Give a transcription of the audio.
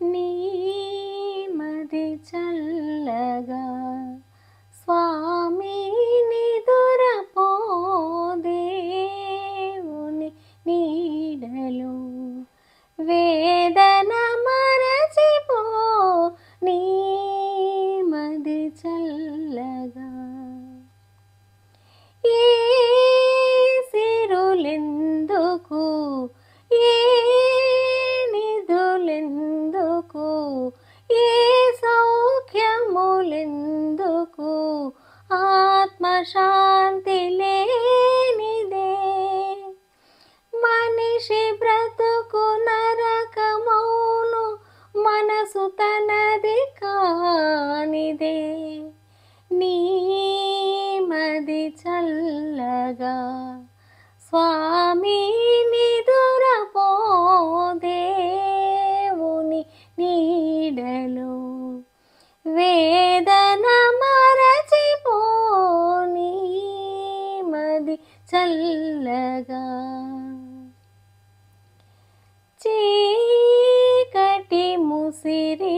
నీమది చల్లగా స్వామి నిదురపో దేవుని నీడలో వేదన మరచిపో నీమది చల్లగా ఏ సిరులెందుకు ఏ నిధులెందుకు ఏ సౌఖ్యములెందుకు ఆత్మశాంతి లేనిదే మనిషి బ్రతుకు నరకమౌను మనసు తనది కానిదే నీమది చల్లగా స్వామి నిదురపో దేవుని నీడలో వేదన మరచిపో నీమది చల్లగా చీకటి ముసిరి